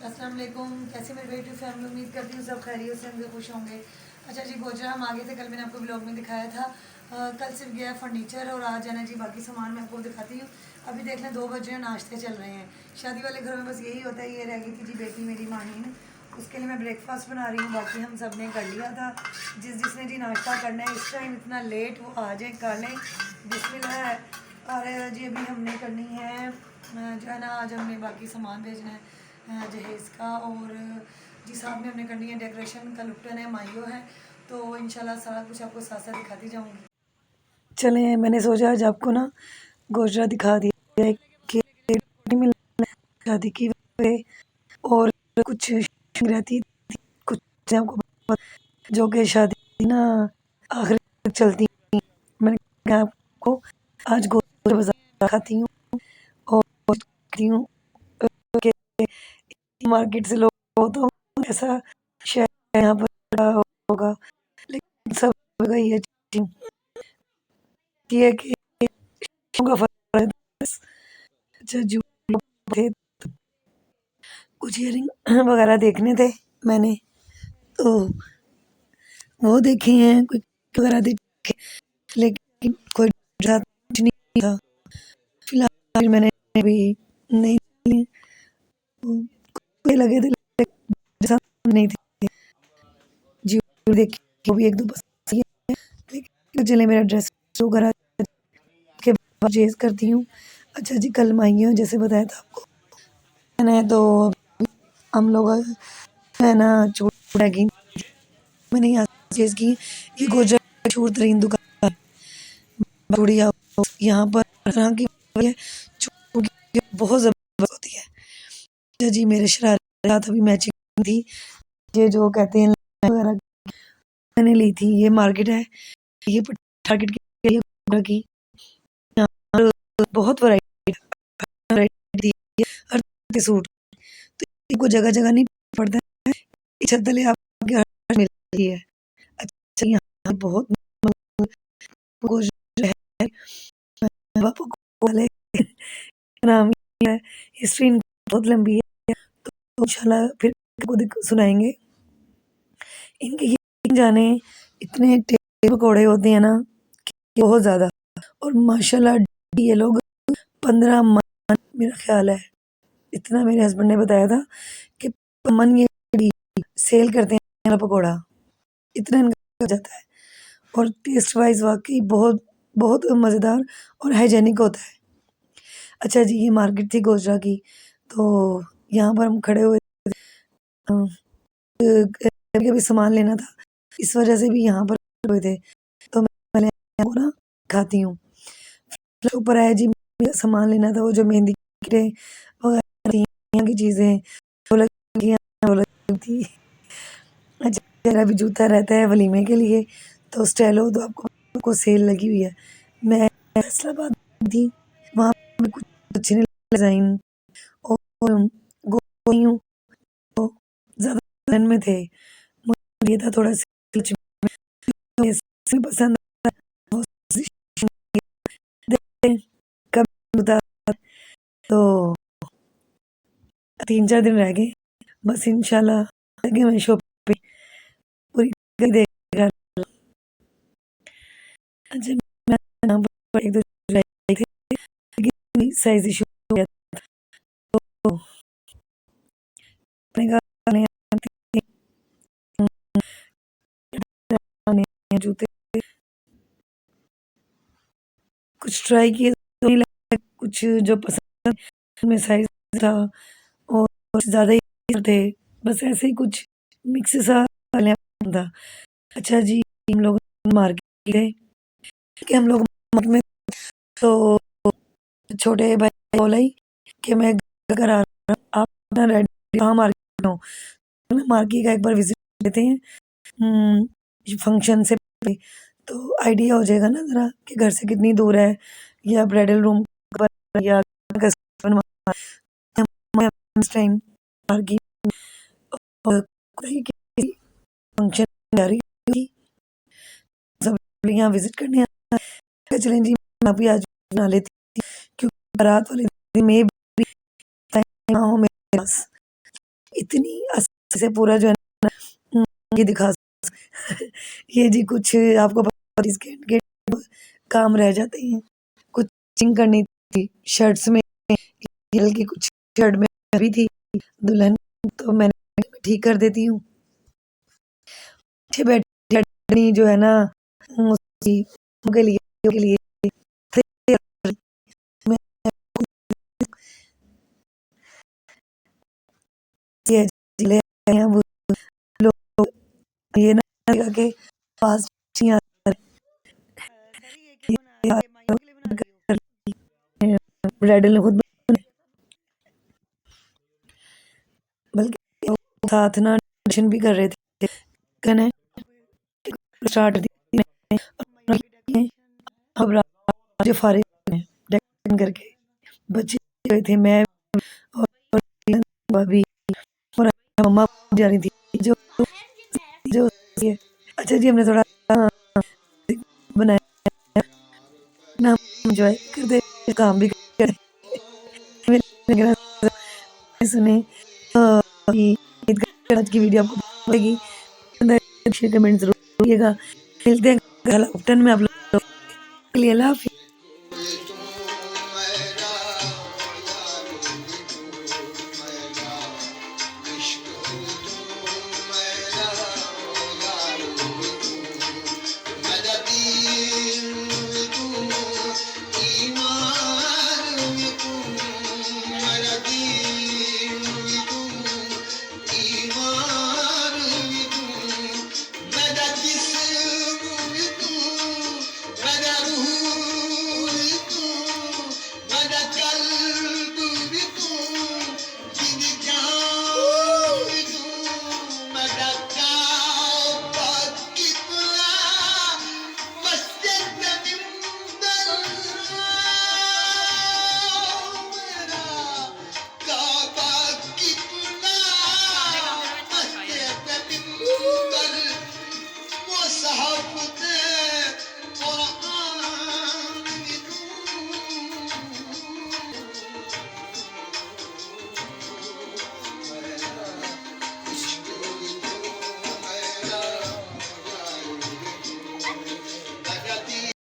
अस्सलाम वालेकुम। कैसे मेरे बेटी फैमिली, उम्मीद करती हूँ सब खैरियत से होंगे, खुश होंगे। अच्छा जी, गोजरा हम आगे थे, कल मैंने आपको ब्लॉग में दिखाया था। कल सिर्फ गया फर्नीचर और आज है ना जी बाकी सामान मैं आपको दिखाती हूँ। अभी देख लें 2 बज रहे हैं, नाश्ते चल रहे हैं। शादी वाले घरों में बस यही होता है। ये रह गई थी जी बेटी मेरी माहीन, उसके लिए मैं ब्रेकफास्ट बना रही हूँ। बाकी हम सब ने कर लिया था। जिसने जी नाश्ता करना है इस टाइम इतना लेट वो आ जाए कर लें। बिस्मिल्लाह। और जी अभी हमने करनी है जो है ना, आज हमने बाकी सामान भेजना है जहेज़ का। और जी साथ में हमने करनी है डेकोरेशन का, लुप्टन है, माइयो है। तो इंशाल्लाह सारा कुछ आपको साथ साथ दिखाती जाऊँगी। चलें, मैंने सोचा आज आपको ना गोजरा दिखा दिया है कि नहीं मिल शादी की वजह से। और कुछ रहती थी, कुछ चीज़ें आपको जो कि शादी ना आखिर तक चलती। मैंने कहा आपको आज गोजरा बाजार खाती हूँ और देखती हूँ कि मार्केट से लोग तो ऐसा शहर यहाँ पर बड़ा होगा, लेकिन सब जगह ये चीज़ है कि का फर्क है बस। अच्छा जो लोग थे कुछ इयरिंग वगैरह देखने थे मैंने, तो वो देखे हैं कुछ वगैरह देखे, लेकिन कोई ज़्यादा कुछ नहीं था फिलहाल। मैंने अभी नहीं लिए, वो कोई लगे थे जैसा नहीं थे जी। देखिए वो भी एक दो पसंद है, लेकिन चले मेरा ड्रेस वगैरह के परचेज करती हूँ। अच्छा जी, कल मैं आई हूँ जैसे बताया था आपको, मैंने तो हम लोग है ना चूड़ा की मैंने यहाँ परचेज की। ये गोजरा की मशहूर तरीन दुकान चूड़ी यहाँ पर तरह की चूड़ी की बहुत ज़बरदस्त होती है। अच्छा जी, मेरे शरारे साथ अभी मैचिंग थी, ये जो कहते हैं वगैरह मैंने ली थी। ये मार्केट है, ये टारगेट की गोजरा की। यहाँ पर बहुत वैरायटी है हर तरह के सूट, तो इनको जगह जगह नहीं पड़ता है, छत तले आपके हर मिल रही है। अच्छा यहाँ बहुत गोजरा है, बापू वाले नाम ही है। हिस्ट्री बहुत लंबी है, तो इंशाल्लाह फिर आपको सुनाएंगे। इनके ये जाने इतने टेस्टी पकौड़े होते हैं ना कि बहुत ज़्यादा। और माशाल्लाह ये लोग 15 मन मेरा ख्याल है, इतना मेरे हस्बैंड ने बताया था कि मन ये सेल करते हैं वाला पकौड़ा, इतना इनका हो जाता है। और टेस्ट वाइज वाकई बहुत बहुत मज़ेदार और हाइजेनिक होता है। अच्छा जी, ये मार्केट थी गोजरा की, तो यहाँ पर हम खड़े हुए कभी कभी सामान लेना था, इस वजह से भी यहाँ पर खड़े हुए थे। तो मैं पहले आपको ना खाती हूँ। फिर ऊपर आया जी, मुझे सामान लेना था, वो जो मेहंदी की वगैरह थी, यहाँ की चीज़ें वो लगी वो लगी थी। अच्छा, मेरा भी जूता रहता है वलीमे के लिए, तो स्टेलो तो आपको सेल लगी हुई है। मैं फैसलाबाद में थी, वहाँ पे कुछ अच्छे डिज़ाइन और गई हूँ, तो ज़्यादा डिज़ाइन में थे। मुझे ये था थोड़ा सच में इसमें पसंद आया, वो देखें कब जूता। तो 3-4 दिन रह गए, बस इंशाल्लाह लगे मैं शॉप पे पूरी देख। अच्छा मैं यहाँ पर 1-2 लाई थी, लेकिन साइज़ इश्यू हो गया, तो मैंने कहा नहीं आने जूते कुछ ट्राई किए तो नहीं लगा कुछ जो पसंद में साइज़ था, और कुछ ज़्यादा ही थे, बस ऐसे ही कुछ मिक्स सा था। अच्छा जी, हम लोग मार्केट गए कि हम लोग मार्केट में, तो छोटे भाई बोला ही कि मैं घर आ रहा हूँ, आप ना रेडी कहाँ मार्केट में हो, तो मार्केट का एक बार विजिट देते हैं फंक्शन से पहले, तो आइडिया हो जाएगा ना ज़रा कि घर से कितनी दूर है, या ब्राइडल रूम पर या इस टाइम मार्केट और कहीं की फंक्शन जा रही थी, सब यहाँ विजिट करने आए। चलें जी, मैं भी आज बना लेती क्योंकि बारात वाले दिन में भी टाइम ना हो मेरे पास, इतनी आसानी से पूरा जो है ना ये दिखा ये जी कुछ आपको पता है, इसके के काम रह जाते हैं, कुछ स्टिचिंग करनी थी शर्ट्स में, हल्की कुछ शर्ट में भी थी दुल्हन, तो मैंने ठीक कर देती हूँ। पीछे बैठी जो है ना उसकी के लिए मैं ये ले आए हैं वो लोग, ये ना लगा के पास नहीं आ सर ये क्या बना रही है, माइयों के लिए बना रही हो? ब्राइडल ने खुद बल्कि वो साथ ना डिस्कशन भी कर रहे थे कहने स्टार्ट मैया की डेकोरेशन है। अब रात जो फारिग हैं डेकोरेशन करके बच्चे गए थे, मैं और भाभी और मम्मा जा रही थी जो जो ये अच्छा जी हमने थोड़ा बनाया ना, हम एंजॉय करते काम भी करते सुने आज की वीडियो आपको लगेगी, कमेंट जरूर करिएगा। मिलते हैं कल में आप लोग के लिए। अल्लाह हाफिज़।